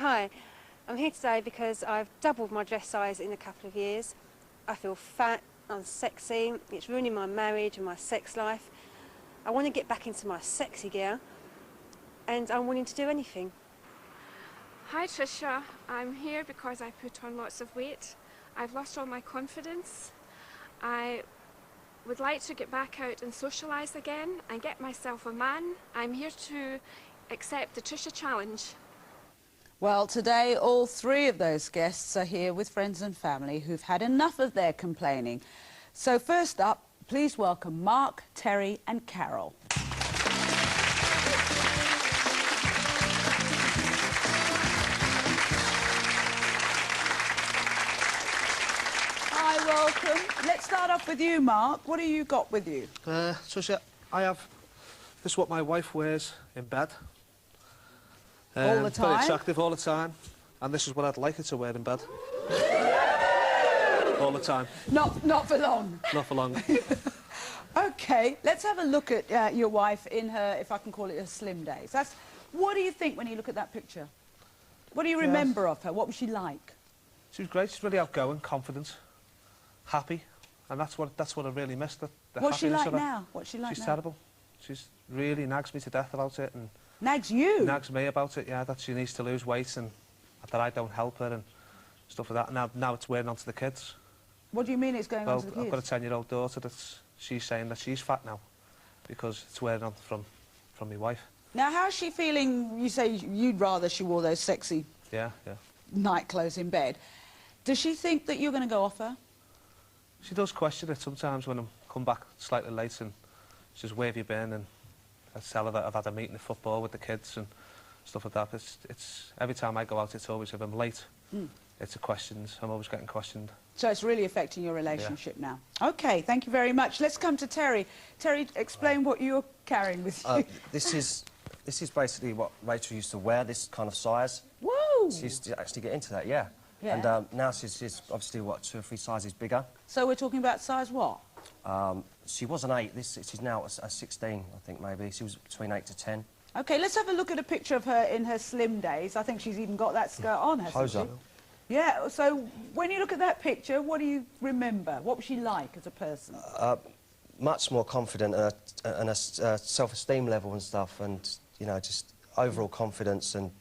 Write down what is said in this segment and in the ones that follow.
Hi, I'm here today because I've doubled my dress size in a couple of years. I feel fat, unsexy, it's ruining my marriage and my sex life. I want to get back into my sexy gear and I'm willing to do anything. Hi Trisha, I'm here because I put on lots of weight. I've lost all my confidence. I would like to get back out and socialise again and get myself a man. I'm here to accept the Trisha challenge. Well, today all three of those guests are here with friends and family who've had enough of their complaining. So first up, please welcome Mark, Terry and Carol. Hi, welcome. Let's start off with you, Mark. What have you got with you? Trisha, this is what my wife wears in bed. All the time? Very attractive all the time. And this is what I'd like her to wear in bed. All the time. Not for long. Not for long. OK, let's have a look at your wife in her, if I can call it, her slim days. What do you think when you look at that picture? What do you remember of her? What was she like? She was great. She's really outgoing, confident, happy. And that's what I really missed. The What's she happiness like of her. now? What's she like She's now? terrible. She's really nags me to death about it. And nags you? Nags me about it, yeah, that she needs to lose weight and that I don't help her and stuff like that. Now it's wearing onto the kids. What do you mean it's going on to the kids? I've got a 10-year-old daughter she's saying that she's fat now because it's wearing on from my wife. Now, how's she feeling? You say you'd rather she wore those sexy night clothes in bed. Does she think that you're going to go off her? She does question it sometimes when I come back slightly late and she says, where have you been? And I tell her that I've had a meeting of football with the kids and stuff like that. It's every time I go out, it's always if I'm late. It's a questions. I'm always getting questioned. So it's really affecting your relationship now. OK, thank you very much. Let's come to Terry. Terry, explain what you're carrying with you. This is basically what Rachel used to wear, this kind of size. Whoa! She used to actually get into that, yeah. And now she's obviously, what, 2 or 3 sizes bigger. So we're talking about size what? She was an 8. She's now a 16, I think, maybe. She was between 8 to 10. OK, let's have a look at a picture of her in her slim days. I think she's even got that skirt on, hasn't she? Yeah, so when you look at that picture, what do you remember? What was she like as a person? Much more confident and a self-esteem level and stuff, and, you know, just overall confidence, and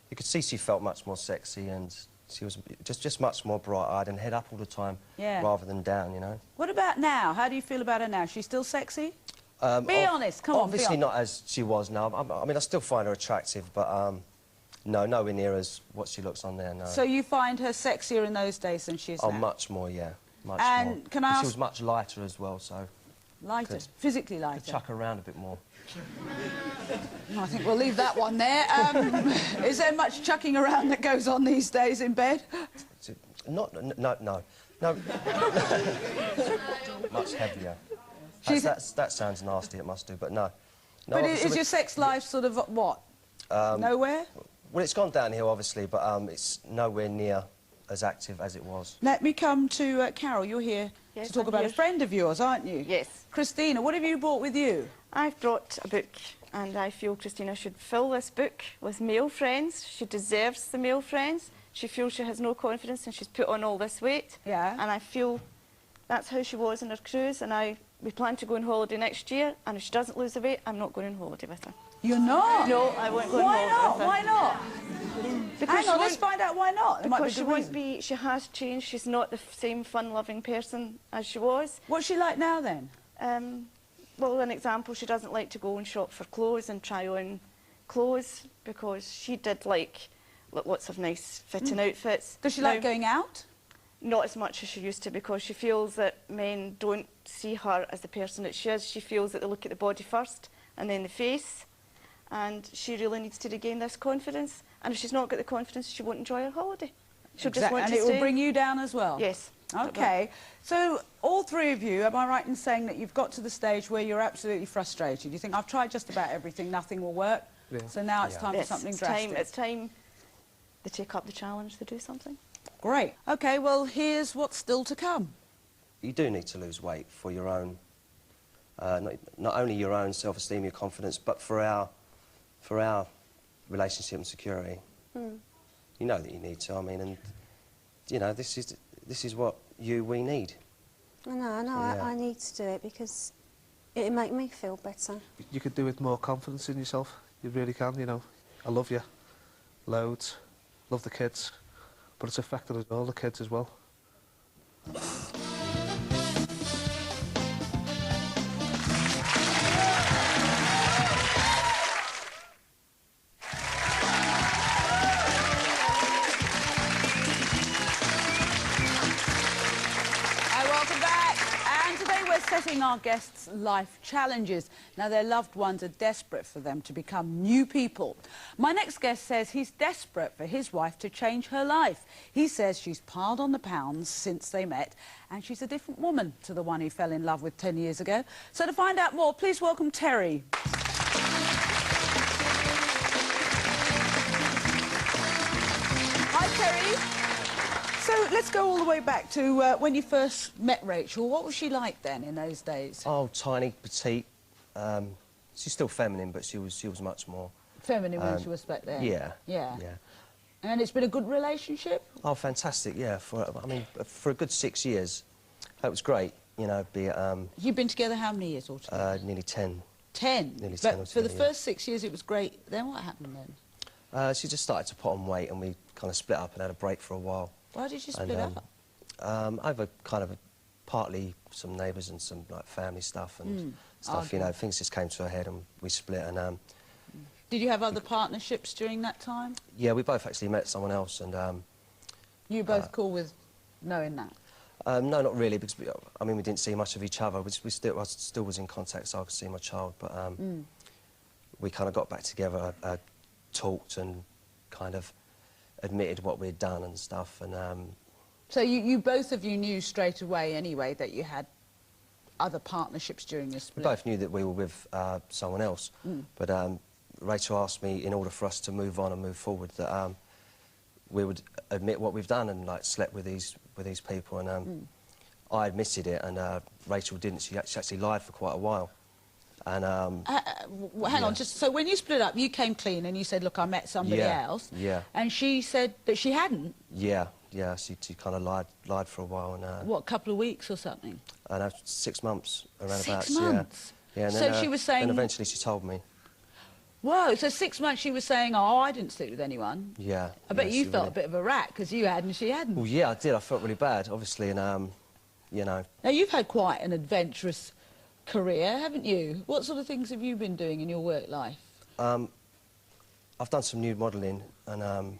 you could see she felt much more sexy, and she was just much more bright-eyed and head up all the time rather than down, you know. What about now? How do you feel about her now? She's still sexy? Be honest, come on, obviously not as she was now. I mean, I still find her attractive, but no, nowhere near as what she looks on there, no. So you find her sexier in those days than she is now? Oh, much more, yeah. Much and more. Can I ask... She was much lighter as well, so... Lighter? Physically lighter? Could chuck her around a bit more. I think we'll leave that one there. Is there much chucking around that goes on these days in bed? No. Much heavier. That sounds nasty, it must do, but no. But is your sex life sort of, what, nowhere? Well, it's gone downhill, obviously, but it's nowhere near as active as it was. Let me come to Carol. You're here to talk about a friend of yours, aren't you? Yes. Christina, what have you brought with you? I've brought a book, and I feel Christina should fill this book with male friends. She deserves the male friends. She feels she has no confidence and she's put on all this weight. Yeah. And I feel that's how she was in her cruise, and we plan to go on holiday next year, and if she doesn't lose the weight, I'm not going on holiday with her. You're not? No, I won't go on holiday with her. Why not? Because hang on, let's find out why not. Because she has changed. She's not the same fun-loving person as she was. What's she like now, then? Well, an example, she doesn't like to go and shop for clothes and try on clothes, because she did like lots of nice fitting outfits. Does she like going out? Not as much as she used to, because she feels that men don't see her as the person that she is. She feels that they look at the body first and then the face, and she really needs to regain this confidence. And if she's not got the confidence, she won't enjoy her holiday. She'll just want to stay. And it will bring you down as well? Yes. OK. So, all three of you, am I right in saying that you've got to the stage where you're absolutely frustrated? You think, I've tried just about everything, nothing will work, so now it's time for something drastic. It's time they take up the challenge to do something. Great. OK, well, here's what's still to come. You do need to lose weight for your own, not only your own self-esteem, your confidence, but for our relationship and security. you know that you need to. I mean, and you know, this is what we need. I know, Yeah. I need to do it because it'll make me feel better. You could do with more confidence in yourself. You really can, you know. I love you. Loads. Love the kids. But it's affected us all, the kids as well. Welcome back. And today we're setting our guests' life challenges. Now, their loved ones are desperate for them to become new people. My next guest says he's desperate for his wife to change her life. He says she's piled on the pounds since they met, and she's a different woman to the one he fell in love with 10 years ago. So to find out more, please welcome Terry. Hi, Terry. So let's go all the way back to when you first met Rachel. What was she like then in those days? Oh, tiny, petite. She's still feminine, but she was much more Feminine when she was back then? Yeah. Yeah. Yeah. And it's been a good relationship? Oh, fantastic! Yeah, for a good 6 years, it was great. You know, You've been together how many years altogether? nearly 10. 10? Nearly 10 But for altogether, the yeah. first 6 years it was great. Then what happened then? She just started to put on weight, and we kind of split up and had a break for a while. Why did you split And, up? Over kind of partly some neighbours and some like family stuff and stuff. You know, things just came to a head, and we split. And Did you have other partnerships during that time? yeah, we both actually met someone else, and You were both cool with knowing that? no, not really, because I mean we didn't see much of each other. I still was in contact, so I could see my child, but we kind of got back together, talked, and kind of admitted what we'd done and stuff, and So you both of you knew straight away anyway that you had other partnerships during your we split? both knew that we were with someone else. But Rachel asked me, in order for us to move on and move forward, that we would admit what we've done and like slept with these people, and I admitted it, and Rachel didn't. She actually lied for quite a while. And hang on, just so when you split up, you came clean and you said, look, I met somebody else. Yeah. And she said that she hadn't. Yeah, she kind of lied for a while, and What, a couple of weeks or something? 6 months around 6 about. months? Yeah. And So then, she was saying- And eventually she told me. Whoa, so 6 months she was saying, oh, I didn't sleep with anyone. Yeah. I bet yeah, you she felt really- a bit of a rat because you had and she hadn't. Well, yeah, I did. I felt really bad, obviously, and you know. Now, you've had quite an adventurous career, haven't you? What sort of things have you been doing in your work life? I've done some nude modelling and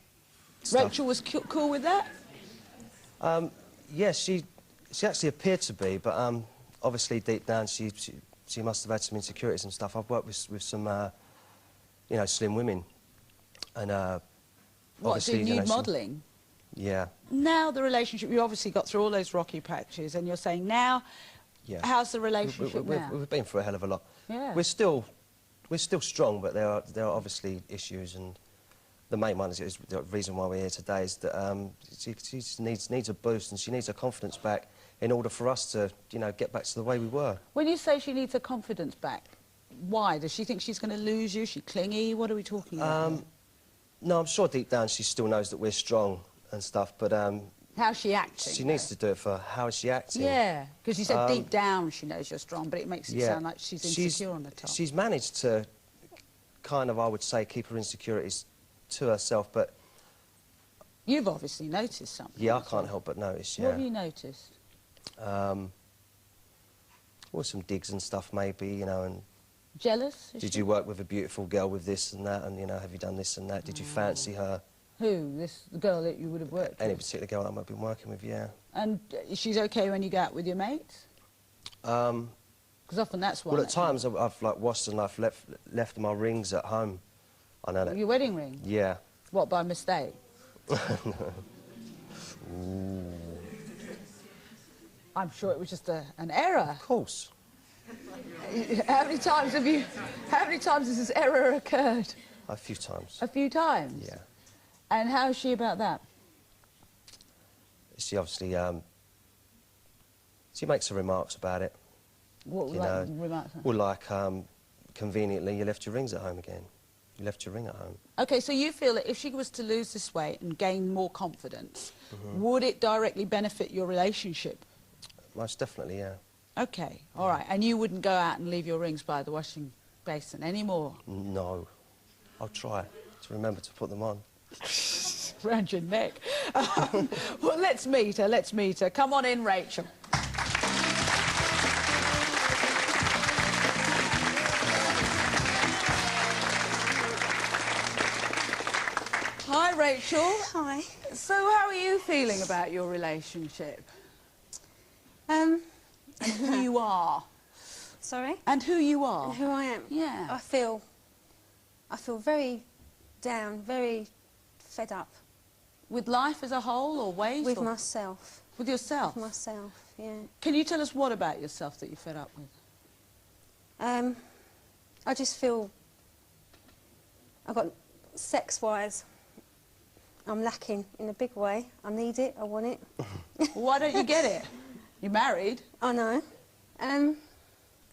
stuff. Rachel was cool with that? Yeah, she actually appeared to be, but obviously deep down she must have had some insecurities and stuff. I've worked with some, you know, slim women, and What, obviously, doing you know, nude modelling? Yeah. Now the relationship, you obviously got through all those rocky patches and you're saying now, Yeah. how's the relationship now? We've been through a hell of a lot. Yeah. We're still strong, but there are obviously issues, and the main one is the reason why we're here today is that she just needs a boost, and she needs her confidence back in order for us to, you know, get back to the way we were. When you say she needs her confidence back, why? Does she think she's going to lose you? Is she clingy? What are we talking about? here? No, I'm sure deep down she still knows that we're strong and stuff, but How's she acting? she needs to do it for how is she acting. Yeah, because you said deep down she knows you're strong, but it makes it Yeah. sound like she's insecure on the top. She's managed to kind of, I would say, keep her insecurities to herself, but You've obviously noticed something. yeah, I can't help but notice, yeah. What have you noticed? Well, some digs and stuff maybe, you know, and Jealous? Is did she? you work with a beautiful girl with this and that, and, you know, have you done this and that? Did you fancy her? Who? The girl that you would have worked Any with? particular girl I've been working with, yeah. And she's okay when you go out with your mates? Because often that's one. Well, at times I've like washed and I've left my rings at home. I know that. Your wedding ring? Yeah. What, by mistake? I'm sure it was just an error. Of course. How many times has this error occurred? A few times. A few times? Yeah. And how's she about that? She obviously, she makes her remarks about it. What You like know, remarks? Well, like, conveniently, you left your rings at home again. you left your ring at home. OK, so you feel that if she was to lose this weight and gain more confidence, would it directly benefit your relationship? Most definitely, yeah. OK, all right. And you wouldn't go out and leave your rings by the washing basin anymore? No. I'll try to remember to put them on. Round your neck. Well, let's meet her, let's meet her. Come on in, Rachel. Hi, Rachel. Hi. So how are you feeling about your relationship? And who you are? Sorry? And who you are? Who I am? Yeah. I feel very down, very fed up. With life as a whole, or weight? With or myself. with yourself? With myself, yeah. Can you tell us what about yourself that you're fed up with? I just feel I've got sex-wise, I'm lacking in a big way. I need it, I want it. Why don't you get it? You're married. I know.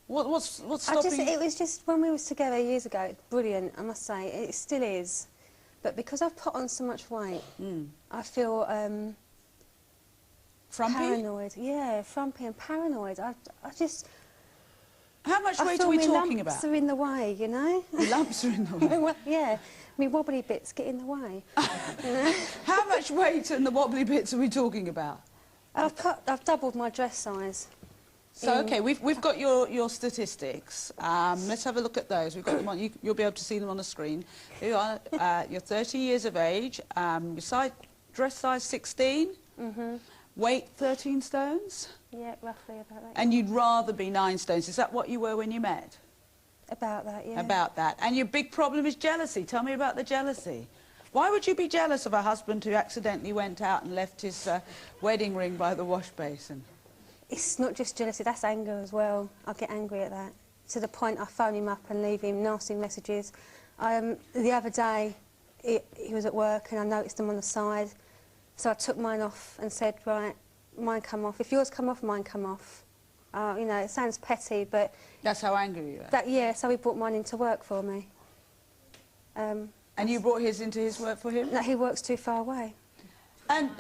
What's stopping you? It was just when we was together years ago, it's brilliant, I must say. It still is. But because I've put on so much weight, I feel Frumpy? paranoid. Yeah, frumpy and paranoid. I just... How much weight feel are we my talking lumps about? are in the way, you know? Your lumps are in the way. Well, yeah, my wobbly bits get in the way. You know? How much weight and the wobbly bits are we talking about? I've doubled my dress size. So, OK, we've got your statistics. Let's have a look at those. We've got them on. You'll be able to see them on the screen. You are, you're 30 years of age. Your dress size 16. Weight 13 stones. Yeah, roughly about that. And you'd rather be 9 stones. Is that what you were when you met? About that, yeah. About that. And your big problem is jealousy. Tell me about the jealousy. Why would you be jealous of a husband who accidentally went out and left his wedding ring by the wash basin? It's not just jealousy, that's anger as well. I get angry at that. To the point I phone him up and leave him nasty messages. The other day, he was at work and I noticed him on the side. So I took mine off and said, right, mine come off. If yours come off, mine come off. You know, it sounds petty, but... That's how angry you are? Yeah, so he brought mine into work for me. And you brought his into his work for him? No, he works too far away. And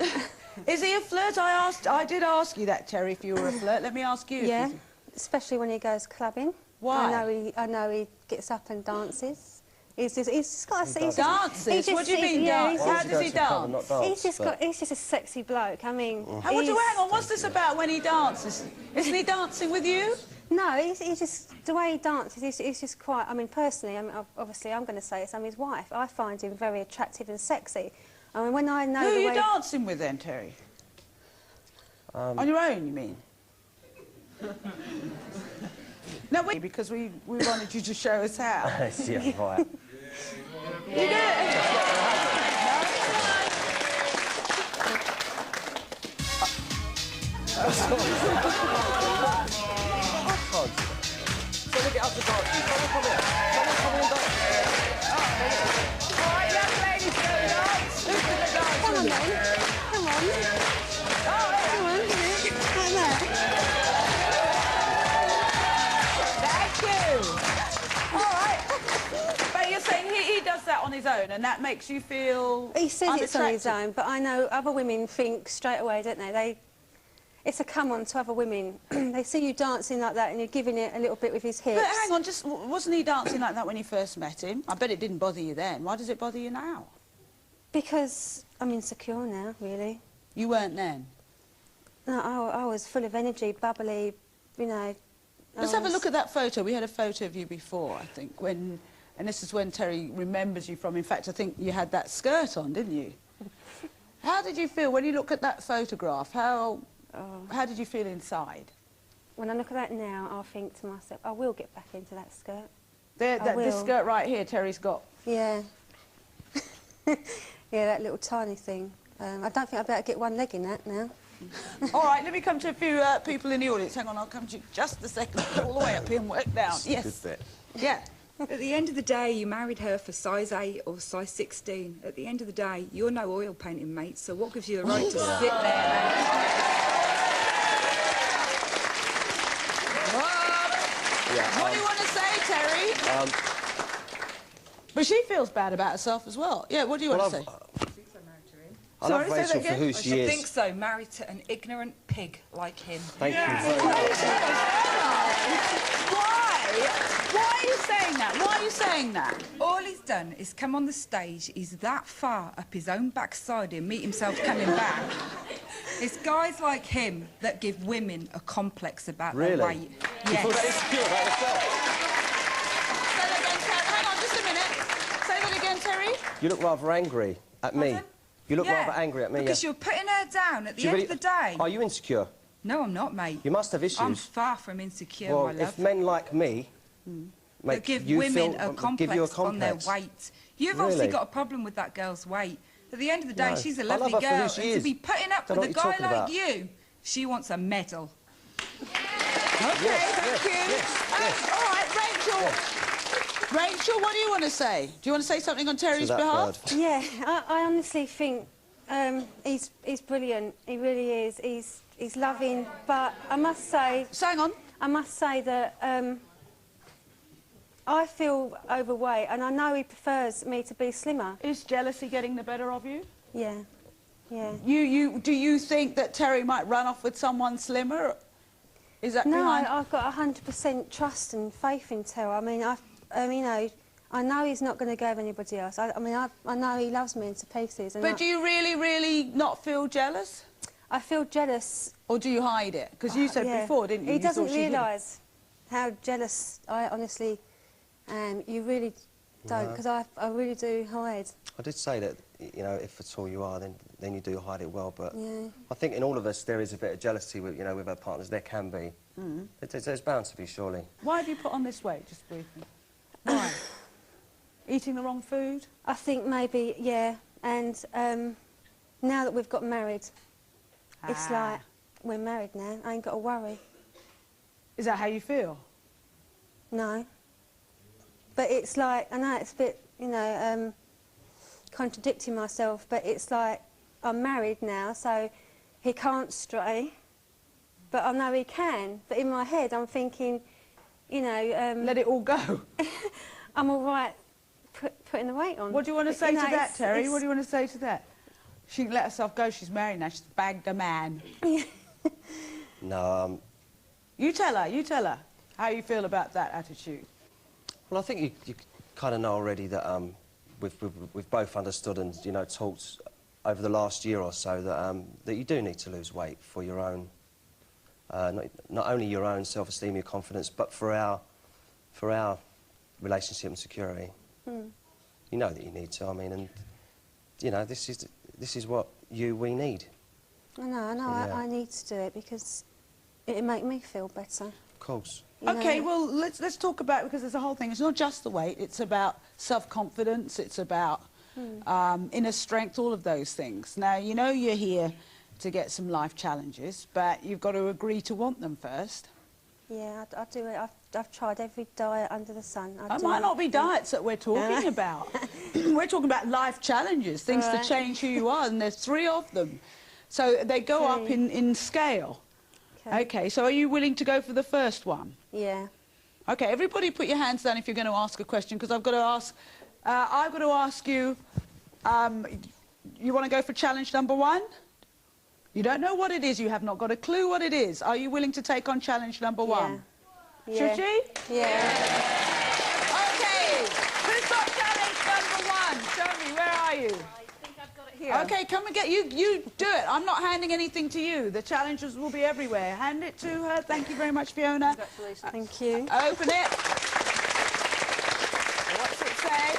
is he a flirt? I did ask you that, Terry, if you were a flirt. Let me ask you. Yeah, especially when he goes clubbing. Why? I know he gets up and dances. He's just got a... Dances? What do you mean, dance? How does he dance? He's just a sexy bloke. I mean... Hang on, what's this about when he dances? Isn't he dancing with you? No, he's just... The way he dances, he's just quite... I mean, personally, obviously, I'm going to say it, I'm his wife. I find him very attractive and sexy. I mean, when I know Who the are you way... dancing with then, Terry? On your own, you mean? No, wait, because we wanted you to show us how. Yeah, right. You did it! So look it up the dog. Someone come here. Someone come in, dog. All right, young ladies, go dance. Who's going to dance? Come on, then. Come on. Come on, like that. Thank you. All right. But you're saying he does that on his own, and that makes you feel He says it's on his unattractive? own, but I know other women think straight away, don't they? It's a come-on to other women. They see you dancing like that and you're giving it a little bit with his hips. But hang on, wasn't he dancing like that when you first met him? I bet it didn't bother you then. Why does it bother you now? Because I'm insecure now, really. You weren't then? No, I was full of energy, bubbly, you know. Let's have a look at that photo. We had a photo of you before, I think, and this is when Terry remembers you from. In fact, I think you had that skirt on, didn't you? How did you feel when you look at that photograph? How did you feel inside? When I look at that now, I'll think to myself, I will get back into that skirt. This skirt right here, Terry's got. Yeah. Yeah, that little tiny thing. I don't think I'd be able to get one leg in that now. All right, let me come to a few people in the audience. Hang on, I'll come to you just a second. All the way up here and work down. Yes. Good bit. Yeah. At the end of the day, you married her for size 8 or size 16. At the end of the day, you're no oil painting mate, so what gives you the right to sit there What do you want to say, Terry? But she feels bad about herself as well. Yeah, what do you want to say? I love Sorry, say that Rachel for again? who I she should is. think so, married to an ignorant pig like him. Thank you very much. Why are you saying that? Why are you saying that? All he's done is come on the stage, he's that far up his own backside and meet himself coming back. It's guys like him that give women a complex about their Really? weight. You feel that insecure about yourself? Say that again, Terry. Hang on, just a minute. Say that again, Terry. You look rather angry at me. Pardon? You look Yeah, rather angry at me. because you're putting her down at the end of the day. Are you insecure? No, I'm not, mate. You must have issues. I'm far from insecure, Well, my love. if men like me that make give you women feel, a complex, give you a on their complex. weight. You've obviously Really? got a problem with that girl's weight. At the end of the day, No. she's a I love lovely her for who girl, she and is. to be putting up Don't know with a what guy you're like talking you, she wants a medal. Okay, thank you. All right, Rachel. Rachel, what do you want to say? Do you want to say something on Terry's that behalf? bird. Yeah, I honestly think he's brilliant. He really is. He's loving, but I must say... Hang on. I must say that I feel overweight, and I know he prefers me to be slimmer. Is jealousy getting the better of you? Yeah, yeah. Do you think that Terry might run off with someone slimmer? Is that No, behind? I've got 100% trust and faith in Terry. I mean, you know, I know he's not going to go with anybody else. I know he loves me into pieces. And But do you really, really not feel jealous? I feel jealous. Or do you hide it? Because you said Yeah. before, didn't you? He You thought doesn't she hid it. realise how jealous I honestly am. You really don't, because I really do hide. I did say that, you know, if at all you are, then you do hide it well. But Yeah. I think in all of us there is a bit of jealousy with, you know, with our partners. There can be. There's bound to be, surely. Why have you put on this weight, just briefly? Why? Eating the wrong food? I think maybe, yeah. And now that we've got married, it's like, we're married now, I ain't got to worry. Is that how you feel? No. But it's like, I know it's a bit, you know, contradicting myself, but it's like, I'm married now, so he can't stray, but I know he can. But in my head, I'm thinking, you know... Let it all go. I'm all right putting the weight on. What do you want to But, say you know, to that, it's- Terry? it's- What do you want to say to that? She can let herself go. She's married now. She's bagged a man. No, You tell her how you feel about that attitude. well, I think you kind of know already that we've both understood and, you know, talked over the last year or so that that you do need to lose weight for your own, not only your own self-esteem, your confidence, but for our relationship and security. You know that you need to. I mean, and you know, this is what we need. I know, Yeah. I need to do it because it'll make me feel better. Of course. You Okay, know? well, let's talk about, because there's a whole thing. It's not just the weight. It's about self-confidence. It's about inner strength, all of those things. Now, you know you're here to get some life challenges, but you've got to agree to want them first. Yeah, I do it. I've tried every diet under the sun. It might not be diets that we're talking about. We're talking about life challenges, things to Right. change who you are, and there's 3 of them. So they go up in scale. Okay, so are you willing to go for the first one? Yeah. Okay, everybody put your hands down if you're going to ask a question, because I've got to ask you, you want to go for challenge number 1? You don't know what it is, you have not got a clue what it is. Are you willing to take on challenge number 1? Yeah. Should she? Yeah. Okay, who's got challenge number 1? Show me, where are you? Here. Okay, come and get you do it. I'm not handing anything to you. The challenges will be everywhere. Hand it to her. Thank you very much, Fiona. Congratulations. Thank you. Open it. What's it say?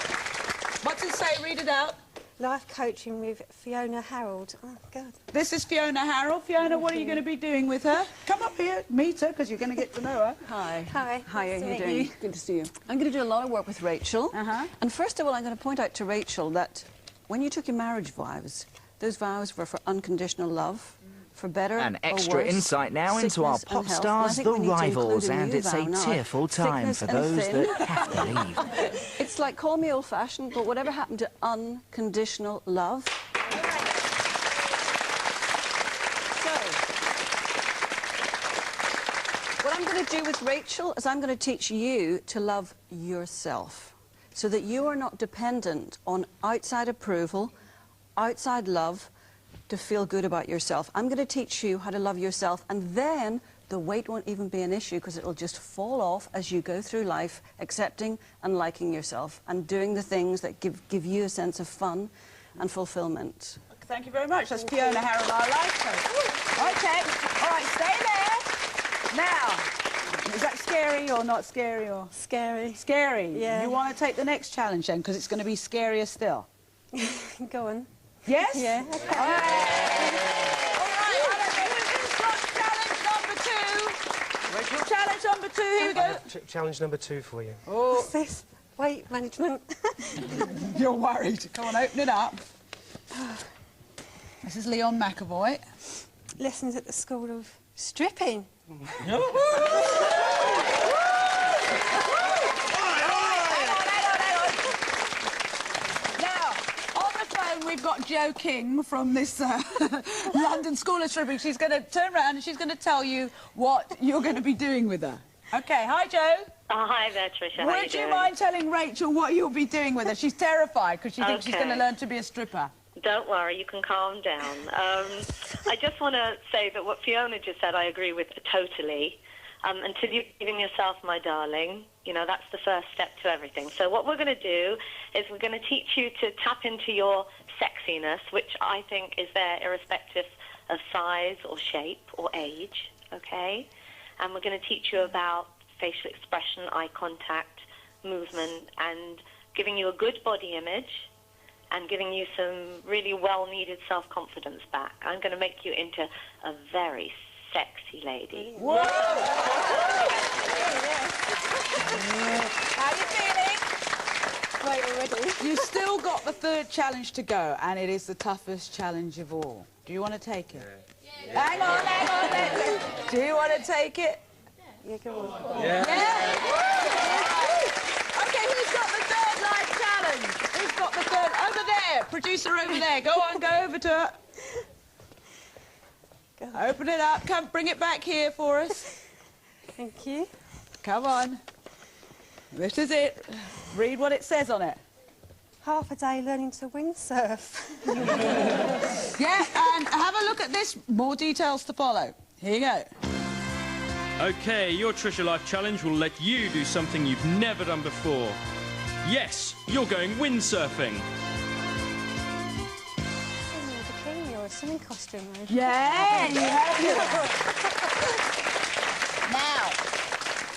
What's it say? Read it out. Life coaching with Fiona Harold. Oh, God. This is Fiona Harold. Fiona, what are you going to be doing with her? Come up here, meet her, because you're going to get to know her. Hi. Hi. Hi, Nice how to are you meet doing? you. Good to see you. I'm going to do a lot of work with Rachel. And first of all, I'm going to point out to Rachel that when you took your marriage vows, those vows were for unconditional love, for better An or extra worse, insight now into our sickness and pop health. stars, And I The think we need to include Rivals, a and new it's vow a now. tearful time Sickness for and those sin. that have to leave. It's like, call me old-fashioned, but whatever happened to unconditional love? So, what I'm going to do with Rachel is I'm going to teach you to love yourself. so that you are not dependent on outside approval, outside love, to feel good about yourself. I'm going to teach you how to love yourself, and then the weight won't even be an issue because it'll just fall off as you go through life, accepting and liking yourself and doing the things that give you a sense of fun and fulfillment. Thank you very much. That's Fiona Harrold, our life coach. Okay, all right, stay there. Now, is that scary or not scary or? Scary. Scary? Yeah. You want to take the next challenge then, because it's going to be scarier still? Go on. Yes? Yeah. Okay. All right, who's got challenge number 2? Challenge number 2, here we go. Challenge number 2 for you. Oh, What's this? Weight management. you're worried. Come on, open it up. This is Leon McAvoy. Lessons at the School of Stripping. Now, on the phone we've got Jo King from this London School of Stripping. She's going to turn around and she's going to tell you what you're going to be doing with her. OK, hi, Jo. Hi there, Trisha. How Would you mind telling Rachel what you'll be doing with her? She's terrified because she thinks she's going to learn to be a stripper. Don't worry, you can calm down. I just want to say that what Fiona just said, I agree with totally. Until you're giving yourself, my darling, you know, that's the first step to everything. So what we're going to do is we're going to teach you to tap into your sexiness, which I think is there irrespective of size or shape or age, okay? And we're going to teach you about facial expression, eye contact, movement, and giving you a good body image and giving you some really well-needed self-confidence back. I'm going to make you into a very sexy lady. Whoa! How you feeling? Great already. You've still got the 3rd challenge to go, and it is the toughest challenge of all. Do you want to take it? Yeah. Hang on. Do you want to take it? Yeah, go on. Yeah. OK, who's got the 3rd life challenge? Who's got the 3rd? Over there. Producer over there. Go on, go over to her. Open it up. Come, bring it back here for us. Thank you. Come on. This is it. Read what it says on it. Half a day learning to windsurf. Yeah, and have a look at this. More details to follow. Here you go. OK, your Trisha Life Challenge will let you do something you've never done before. Yes, you're going windsurfing. Or a swimming costume. Yeah, you have it. Now,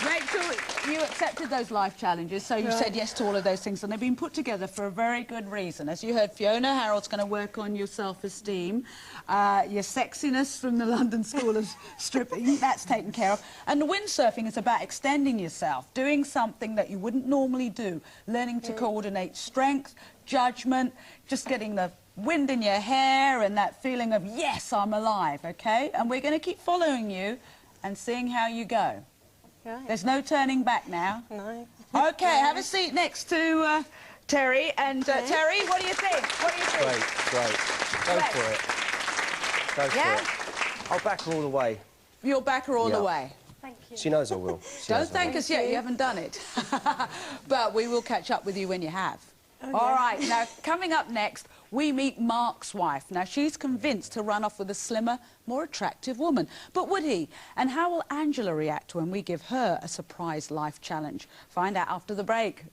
Rachel, you accepted those life challenges, so you said yes to all of those things, and they've been put together for a very good reason. As you heard, Fiona Harrold's going to work on your self-esteem, your sexiness from the London School of Stripping, that's taken care of. And the windsurfing is about extending yourself, doing something that you wouldn't normally do, learning to coordinate strength, judgment, just getting the wind in your hair and that feeling of, yes, I'm alive, OK? And we're going to keep following you and seeing how you go. Right. There's no turning back now. No. OK, have a seat next to Terry. And Terry, what do you think? What do you think? Great. Go for it. Go for it. I'll back her all the way. You'll back her all the way. Thank you. She knows I will. Don't thank us yet, you haven't done it. But we will catch up with you when you have. Okay. All right, now, coming up next, we meet Mark's wife. Now, she's convinced to run off with a slimmer, more attractive woman. But would he? And how will Angela react when we give her a surprise life challenge? Find out after the break.